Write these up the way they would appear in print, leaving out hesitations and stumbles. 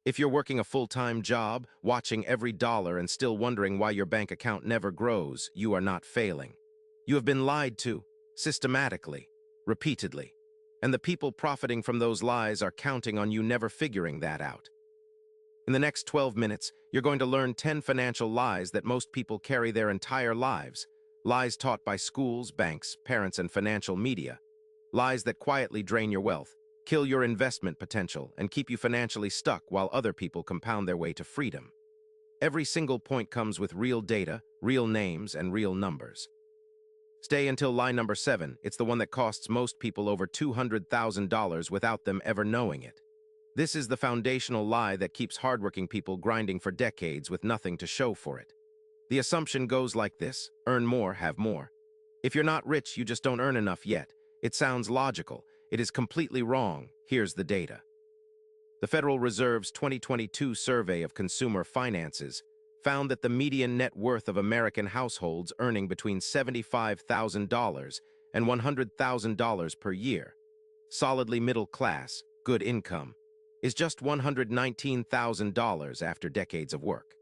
If you're working a full-time job, watching every dollar and still wondering why your bank account never grows, you are not failing. You have been lied to, systematically, repeatedly. And the people profiting from those lies are counting on you never figuring that out. In the next 12 minutes, you're going to learn 10 financial lies that most people carry their entire lives. Lies taught by schools, banks, parents, and financial media. Lies that quietly drain your wealth, kill your investment potential, and keep you financially stuck while other people compound their way to freedom. Every single point comes with real data, real names, and real numbers. Stay until lie number 7. It's the one that costs most people over $200,000 without them ever knowing it. This is the foundational lie that keeps hardworking people grinding for decades with nothing to show for it. The assumption goes like this: earn more, have more. If you're not rich, you just don't earn enough yet. It sounds logical. It is completely wrong. Here's the data. The Federal Reserve's 2022 survey of consumer finances found that the median net worth of American households earning between $75,000 and $100,000 per year, solidly middle class, good income, is just $119,000 after decades of work.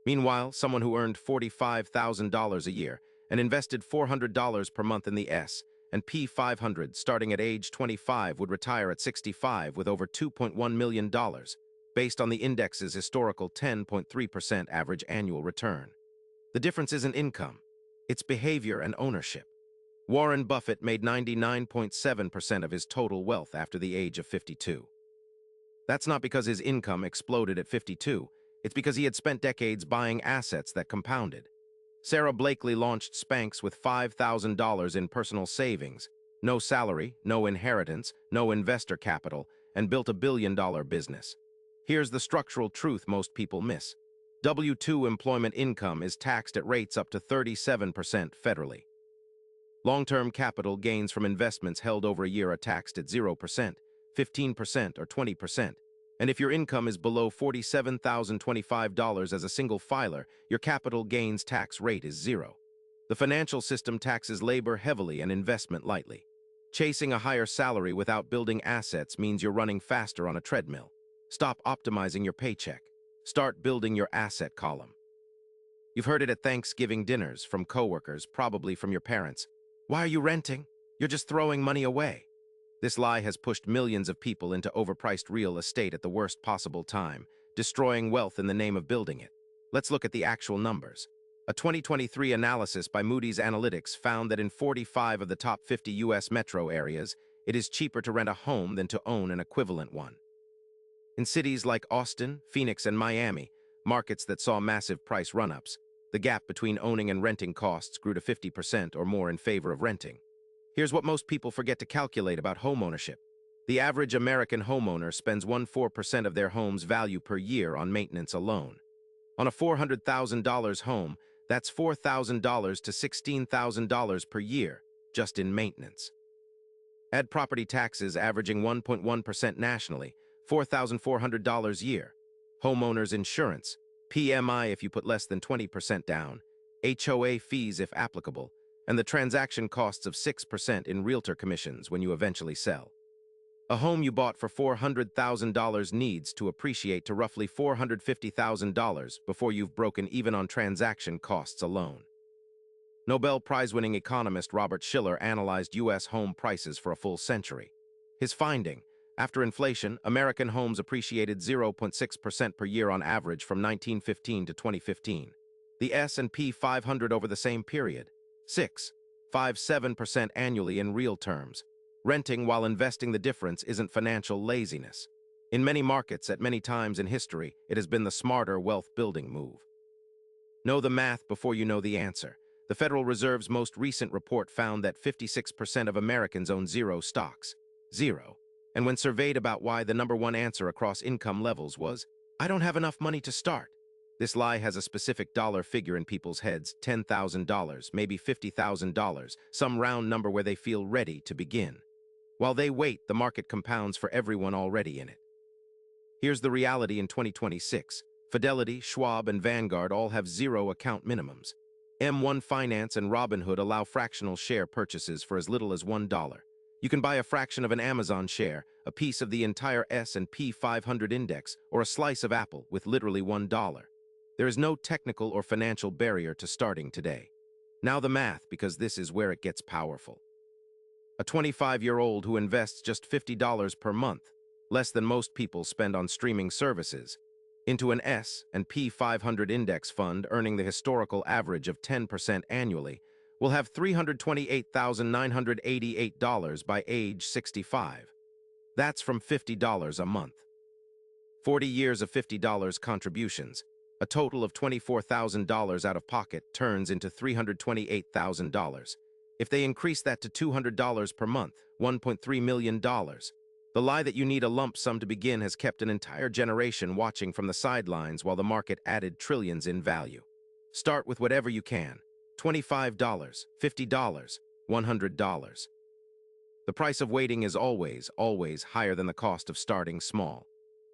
Meanwhile, someone who earned $45,000 a year and invested $400 per month in the S&P 500 starting at age 25 would retire at 65 with over $2.1 million, based on the index's historical 10.3% average annual return. The difference isn't income, it's behavior and ownership. Warren Buffett made 99.7% of his total wealth after the age of 52. That's not because his income exploded at 52, it's because he had spent decades buying assets that compounded. Sarah Blakely launched Spanx with $5,000 in personal savings, no salary, no inheritance, no investor capital, and built $1 billion business. Here's the structural truth most people miss. W-2 employment income is taxed at rates up to 37% federally. Long-term capital gains from investments held over a year are taxed at 0%, 15%, or 20%. And if your income is below $47,025 as a single filer, your capital gains tax rate is 0. The financial system taxes labor heavily and investment lightly. Chasing a higher salary without building assets means you're running faster on a treadmill. Stop optimizing your paycheck. Start building your asset column. You've heard it at Thanksgiving dinners, from coworkers, probably from your parents. Why are you renting? You're just throwing money away. This lie has pushed millions of people into overpriced real estate at the worst possible time, destroying wealth in the name of building it. Let's look at the actual numbers. A 2023 analysis by Moody's Analytics found that in 45 of the top 50 U.S. metro areas, it is cheaper to rent a home than to own an equivalent one. In cities like Austin, Phoenix, and Miami, markets that saw massive price run-ups, the gap between owning and renting costs grew to 50% or more in favor of renting. Here's what most people forget to calculate about homeownership. The average American homeowner spends 1.4% of their home's value per year on maintenance alone. On a $400,000 home, that's $4,000 to $16,000 per year, just in maintenance. Add property taxes averaging 1.1% nationally, $4,400 a year. Homeowners insurance, PMI if you put less than 20% down, HOA fees if applicable, and the transaction costs of 6% in realtor commissions when you eventually sell. A home you bought for $400,000 needs to appreciate to roughly $450,000 before you've broken even on transaction costs alone. Nobel Prize-winning economist Robert Shiller analyzed U.S. home prices for a full century. His finding: after inflation, American homes appreciated 0.6% per year on average from 1915 to 2015. The S&P 500 over the same period, 6.57% annually in real terms. Renting while investing the difference isn't financial laziness. In many markets, at many times in history, it has been the smarter wealth-building move. Know the math before you know the answer. The Federal Reserve's most recent report found that 56% of Americans own zero stocks. Zero. And when surveyed about why, the number one answer across income levels was, "I don't have enough money to start." This lie has a specific dollar figure in people's heads: $10,000, maybe $50,000, some round number where they feel ready to begin. While they wait, the market compounds for everyone already in it. Here's the reality in 2026. Fidelity, Schwab, and Vanguard all have zero account minimums. M1 Finance and Robinhood allow fractional share purchases for as little as $1. You can buy a fraction of an Amazon share, a piece of the entire S&P 500 index, or a slice of Apple with literally $1. There is no technical or financial barrier to starting today. Now the math, because this is where it gets powerful. A 25-year-old who invests just $50 per month, less than most people spend on streaming services, into an S&P 500 index fund earning the historical average of 10% annually, will have $328,988 by age 65. That's from $50 a month. 40 years of $50 contributions, a total of $24,000 out of pocket turns into $328,000. If they increase that to $200 per month, $1.3 million. The lie that you need a lump sum to begin has kept an entire generation watching from the sidelines while the market added trillions in value. Start with whatever you can. $25, $50, $100. The price of waiting is always, always higher than the cost of starting small.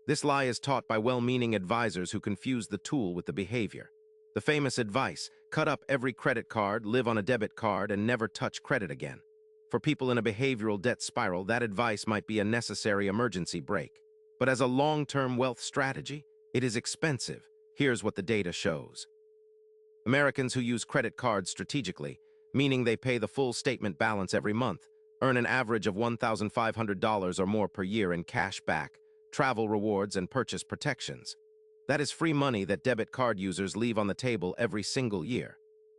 This lie is taught by well-meaning advisors who confuse the tool with the behavior. The famous advice, cut up every credit card, live on a debit card, and never touch credit again. For people in a behavioral debt spiral, that advice might be a necessary emergency brake. But as a long-term wealth strategy, it is expensive. Here's what the data shows. Americans who use credit cards strategically, meaning they pay the full statement balance every month, earn an average of $1,500 or more per year in cash back, travel rewards, and purchase protections. That is free money that debit card users leave on the table every single year.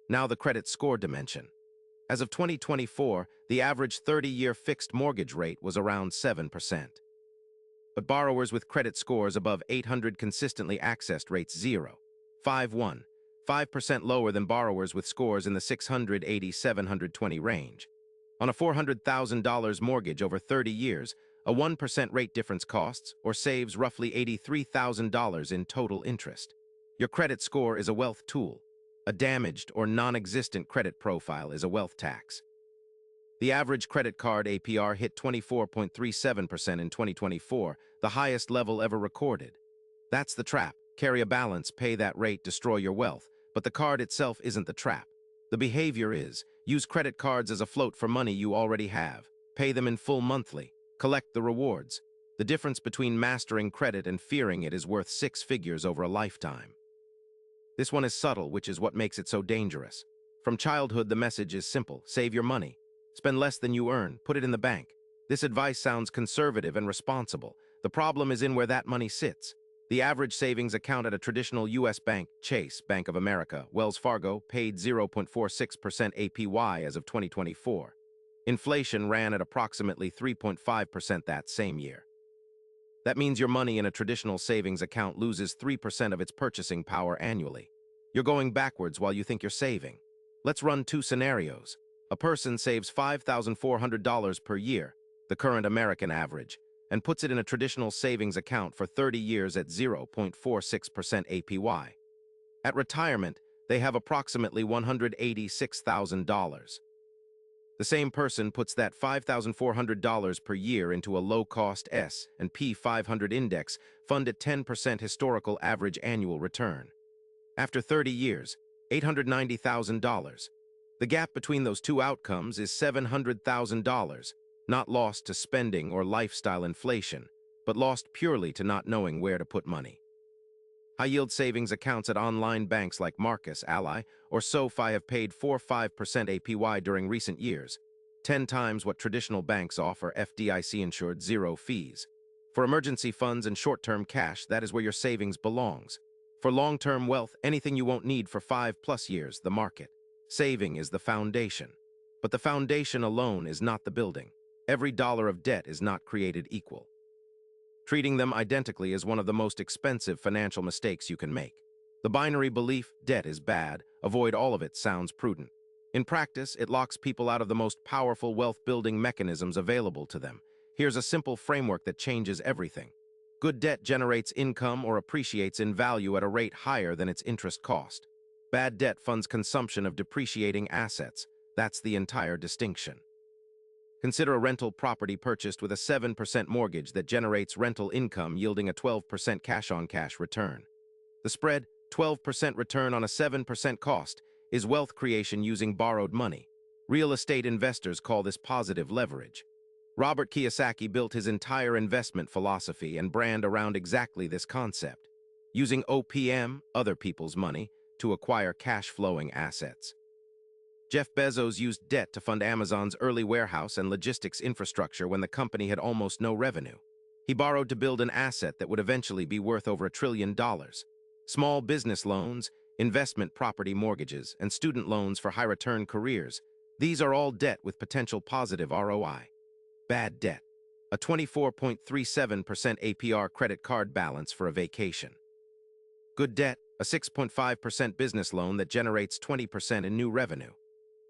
Now the credit score dimension. As of 2024, the average 30-year fixed mortgage rate was around 7%. But borrowers with credit scores above 800 consistently accessed rates 0.51, 5% lower than borrowers with scores in the 680-720 range. On a $400,000 mortgage over 30 years, a 1% rate difference costs or saves roughly $83,000 in total interest. Your credit score is a wealth tool. A damaged or non-existent credit profile is a wealth tax. The average credit card APR hit 24.37% in 2024, the highest level ever recorded. That's the trap. Carry a balance, pay that rate, destroy your wealth. But the card itself isn't the trap. The behavior is, use credit cards as a float for money you already have. Pay them in full monthly. Collect the rewards. The difference between mastering credit and fearing it is worth 6 figures over a lifetime. This one is subtle, which is what makes it so dangerous. From childhood, the message is simple. Save your money. Spend less than you earn. Put it in the bank. This advice sounds conservative and responsible. The problem is in where that money sits. The average savings account at a traditional U.S. bank, Chase, Bank of America, Wells Fargo, paid 0.46% APY as of 2024. Inflation ran at approximately 3.5% that same year. That means your money in a traditional savings account loses 3% of its purchasing power annually. You're going backwards while you think you're saving. Let's run 2 scenarios. A person saves $5,400 per year, the current American average, and puts it in a traditional savings account for 30 years at 0.46% APY. At retirement, they have approximately $186,000. The same person puts that $5,400 per year into a low-cost S&P 500 index fund at 10% historical average annual return. After 30 years, $890,000. The gap between those two outcomes is $700,000, not lost to spending or lifestyle inflation, but lost purely to not knowing where to put money. High-yield savings accounts at online banks like Marcus, Ally, or SoFi have paid 4-5% APY during recent years, 10 times what traditional banks offer FDIC-insured zero fees. For emergency funds and short-term cash, that is where your savings belongs. For long-term wealth, anything you won't need for 5+ years, the market. Saving is the foundation. But the foundation alone is not the building. Every dollar of debt is not created equal. Treating them identically is one of the most expensive financial mistakes you can make. The binary belief, debt is bad, avoid all of it, sounds prudent. In practice, it locks people out of the most powerful wealth-building mechanisms available to them. Here's a simple framework that changes everything. Good debt generates income or appreciates in value at a rate higher than its interest cost. Bad debt funds consumption of depreciating assets. That's the entire distinction. Consider a rental property purchased with a 7% mortgage that generates rental income yielding a 12% cash-on-cash return. The spread, 12% return on a 7% cost, is wealth creation using borrowed money. Real estate investors call this positive leverage. Robert Kiyosaki built his entire investment philosophy and brand around exactly this concept, using OPM, other people's money, to acquire cash-flowing assets. Jeff Bezos used debt to fund Amazon's early warehouse and logistics infrastructure when the company had almost no revenue. He borrowed to build an asset that would eventually be worth over $1 trillion. Small business loans, investment property mortgages, and student loans for high-return careers. These are all debt with potential positive ROI. Bad debt. A 24.37% APR credit card balance for a vacation. Good debt. A 6.5% business loan that generates 20% in new revenue.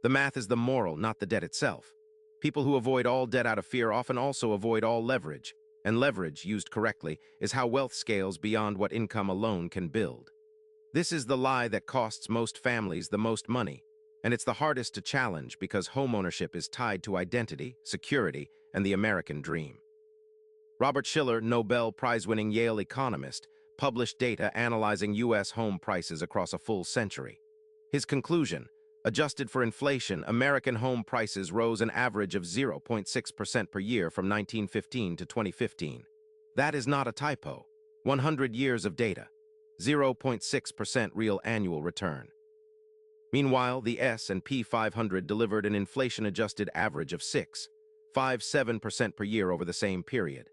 The math is the moral, not the debt itself. People who avoid all debt out of fear often also avoid all leverage, and leverage, used correctly, is how wealth scales beyond what income alone can build. This is the lie that costs most families the most money, and it's the hardest to challenge because homeownership is tied to identity, security, and the American dream. Robert Shiller, Nobel Prize-winning Yale economist, published data analyzing U.S. home prices across a full century. His conclusion: adjusted for inflation, American home prices rose an average of 0.6% per year from 1915 to 2015. That is not a typo. 100 years of data. 0.6% real annual return. Meanwhile, the S&P 500 delivered an inflation-adjusted average of 6.57% per year over the same period.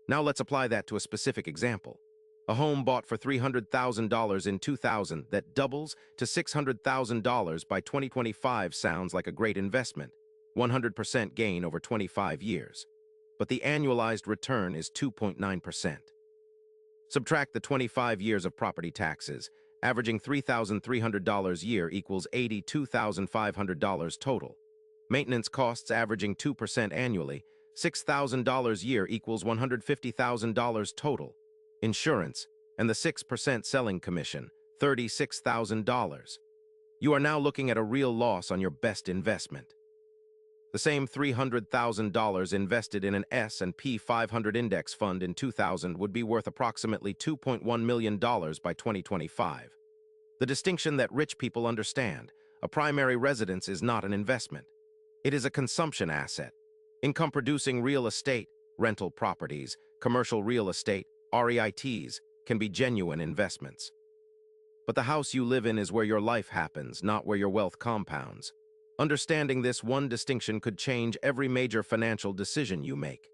Now let's apply that to a specific example. A home bought for $300,000 in 2000 that doubles to $600,000 by 2025 sounds like a great investment. 100% gain over 25 years. But the annualized return is 2.9%. Subtract the 25 years of property taxes, averaging $3,300 a year equals $82,500 total. Maintenance costs averaging 2% annually, $6,000 a year equals $150,000 total. Insurance, and the 6% selling commission, $36,000. You are now looking at a real loss on your best investment. The same $300,000 invested in an S&P 500 index fund in 2000 would be worth approximately $2.1 million by 2025. The distinction that rich people understand: a primary residence is not an investment. It is a consumption asset. Income-producing real estate, rental properties, commercial real estate, REITs, can be genuine investments. But the house you live in is where your life happens, not where your wealth compounds. Understanding this one distinction could change every major financial decision you make.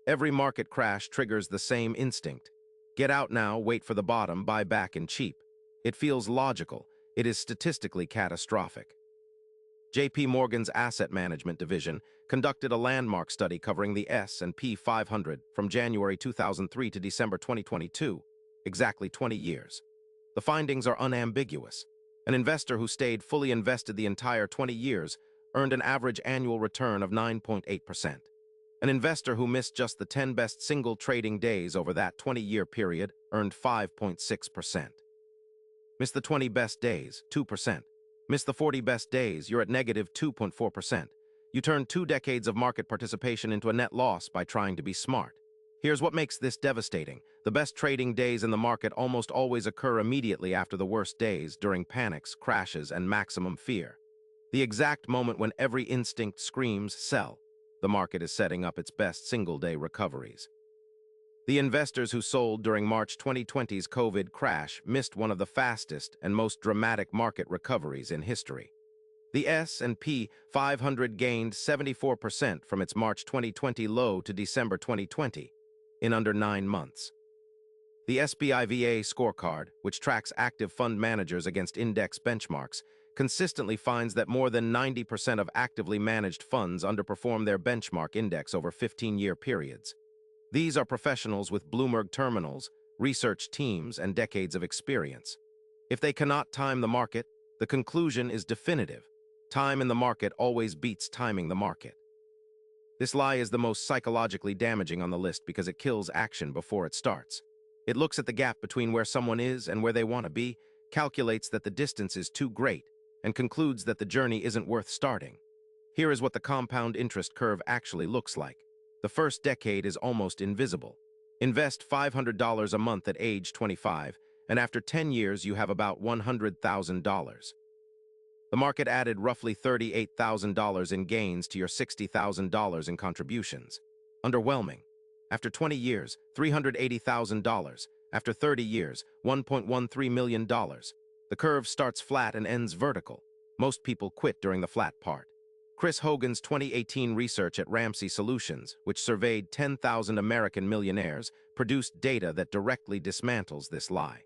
Every market crash triggers the same instinct. Get out now, wait for the bottom, buy back and cheap. It feels logical. It is statistically catastrophic. J.P. Morgan's Asset Management Division conducted a landmark study covering the S&P 500 from January 2003 to December 2022, exactly 20 years. The findings are unambiguous. An investor who stayed fully invested the entire 20 years earned an average annual return of 9.8%. An investor who missed just the 10 best single trading days over that 20-year period earned 5.6%. Miss the 20 best days, 2%. Miss the 40 best days, you're at negative 2.4%. You turned 2 decades of market participation into a net loss by trying to be smart. Here's what makes this devastating. The best trading days in the market almost always occur immediately after the worst days, during panics, crashes, and maximum fear. The exact moment when every instinct screams sell. The market is setting up its best single-day recoveries. The investors who sold during March 2020's COVID crash missed one of the fastest and most dramatic market recoveries in history. The S&P 500 gained 74% from its March 2020 low to December 2020, in under 9 months. The SPIVA scorecard, which tracks active fund managers against index benchmarks, consistently finds that more than 90% of actively managed funds underperform their benchmark index over 15-year periods. These are professionals with Bloomberg terminals, research teams, and decades of experience. If they cannot time the market, the conclusion is definitive. Time in the market always beats timing the market. This lie is the most psychologically damaging on the list because it kills action before it starts. It looks at the gap between where someone is and where they want to be, calculates that the distance is too great, and concludes that the journey isn't worth starting. Here is what the compound interest curve actually looks like. The first decade is almost invisible. Invest $500 a month at age 25, and after 10 years you have about $100,000. The market added roughly $38,000 in gains to your $60,000 in contributions. Underwhelming. After 20 years, $380,000. After 30 years, $1.13 million. The curve starts flat and ends vertical. Most people quit during the flat part. Chris Hogan's 2018 research at Ramsey Solutions, which surveyed 10,000 American millionaires, produced data that directly dismantles this lie.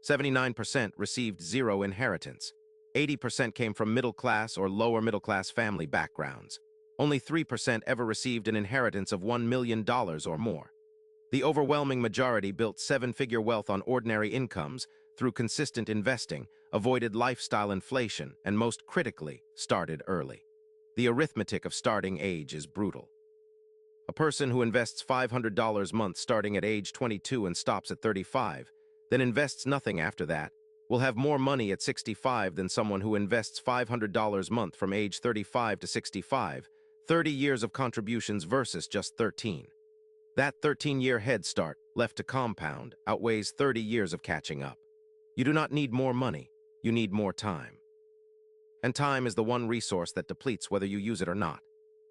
79% received zero inheritance. 80% came from middle-class or lower-middle-class family backgrounds. Only 3% ever received an inheritance of $1 million or more. The overwhelming majority built seven-figure wealth on ordinary incomes through consistent investing, avoided lifestyle inflation, and most critically, started early. The arithmetic of starting age is brutal. A person who invests $500 a month starting at age 22 and stops at 35, then invests nothing after that, will have more money at 65 than someone who invests $500 a month from age 35 to 65, 30 years of contributions versus just 13. That 13-year head start, left to compound, outweighs 30 years of catching up. You do not need more money, you need more time. And time is the one resource that depletes whether you use it or not.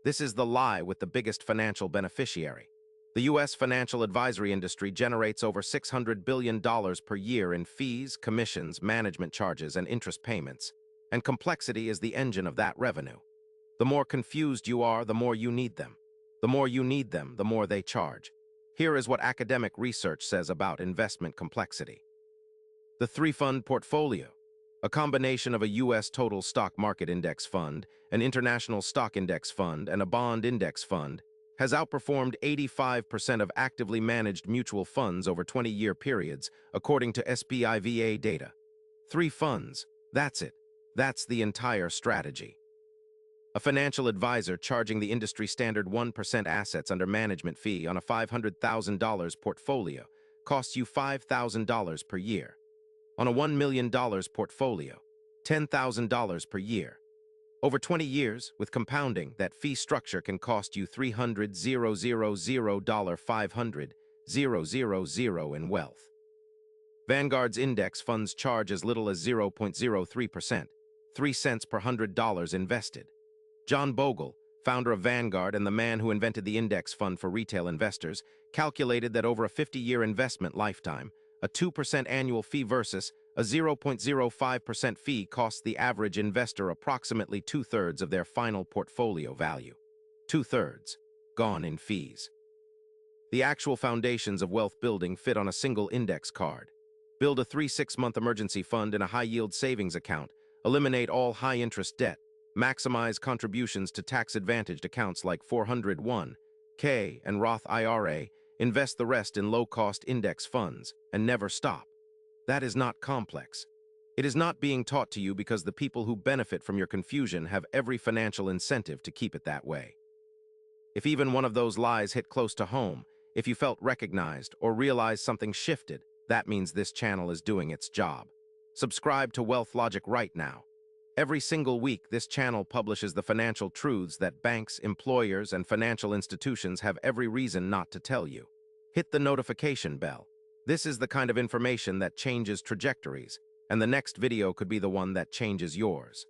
This is the lie with the biggest financial beneficiary. The U.S. financial advisory industry generates over $600 billion per year in fees, commissions, management charges, and interest payments, and complexity is the engine of that revenue. The more confused you are, the more you need them. The more you need them, the more they charge. Here is what academic research says about investment complexity. The three-fund portfolio, a combination of a U.S. total stock market index fund, an international stock index fund, and a bond index fund, has outperformed 85% of actively managed mutual funds over 20-year periods, according to SPIVA data. 3 funds, that's it. That's the entire strategy. A financial advisor charging the industry standard 1% assets under management fee on a $500,000 portfolio costs you $5,000 per year. On a $1 million portfolio, $10,000 per year. Over 20 years, with compounding, that fee structure can cost you $300,000 in wealth. Vanguard's index funds charge as little as 0.03%, 3 cents per $100 invested. John Bogle, founder of Vanguard and the man who invented the index fund for retail investors, calculated that over a 50-year investment lifetime, a 2% annual fee versus a 0.05% fee costs the average investor approximately 2/3 of their final portfolio value. 2/3, gone in fees. The actual foundations of wealth building fit on a single index card. Build a 3-6-month emergency fund in a high-yield savings account, eliminate all high-interest debt, maximize contributions to tax-advantaged accounts like 401(k) and Roth IRA, invest the rest in low-cost index funds, and never stop. That is not complex. It is not being taught to you because the people who benefit from your confusion have every financial incentive to keep it that way. If even one of those lies hit close to home, if you felt recognized or realized something shifted, that means this channel is doing its job. Subscribe to Wealth Logic right now. Every single week, this channel publishes the financial truths that banks, employers, and financial institutions have every reason not to tell you. Hit the notification bell. This is the kind of information that changes trajectories, and the next video could be the one that changes yours.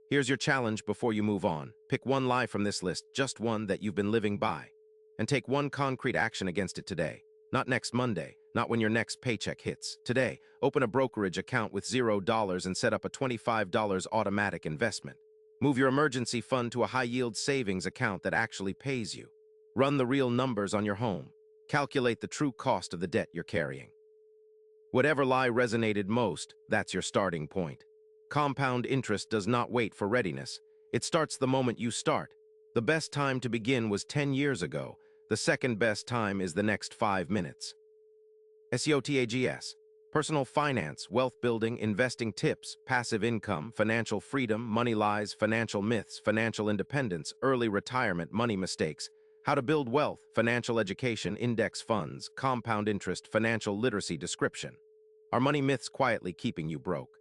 Here's your challenge before you move on. Pick one lie from this list, just one that you've been living by, and take one concrete action against it today. Not next Monday, not when your next paycheck hits. Today, open a brokerage account with $0 and set up a $25 automatic investment. Move your emergency fund to a high-yield savings account that actually pays you. Run the real numbers on your home. Calculate the true cost of the debt you're carrying. Whatever lie resonated most, that's your starting point. Compound interest does not wait for readiness. It starts the moment you start. The best time to begin was 10 years ago. The second best time is the next 5 minutes. SEOTAGS. Personal finance, wealth building, investing tips, passive income, financial freedom, money lies, financial myths, financial independence, early retirement, money mistakes, how to build wealth, financial education, index funds, compound interest, financial literacy description. Are money myths quietly keeping you broke?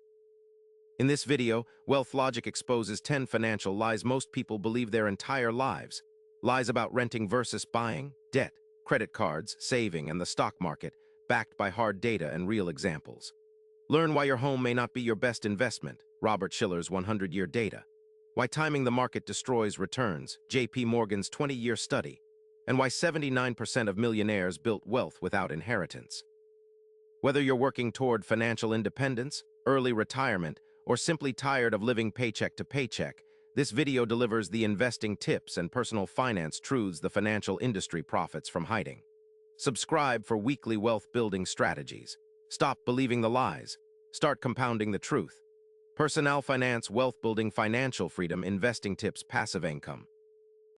In this video, Wealth Logic exposes 10 financial lies most people believe their entire lives. Lies about renting versus buying, debt, credit cards, saving, and the stock market, backed by hard data and real examples. Learn why your home may not be your best investment, Robert Shiller's 100-year data. Why timing the market destroys returns, JP Morgan's 20-year study. and why 79% of millionaires built wealth without inheritance. Whether you're working toward financial independence, early retirement, or simply tired of living paycheck to paycheck, this video delivers the investing tips and personal finance truths the financial industry profits from hiding. Subscribe for weekly wealth-building strategies. Stop believing the lies. Start compounding the truth. Personal finance, wealth-building, financial freedom, investing tips, passive income.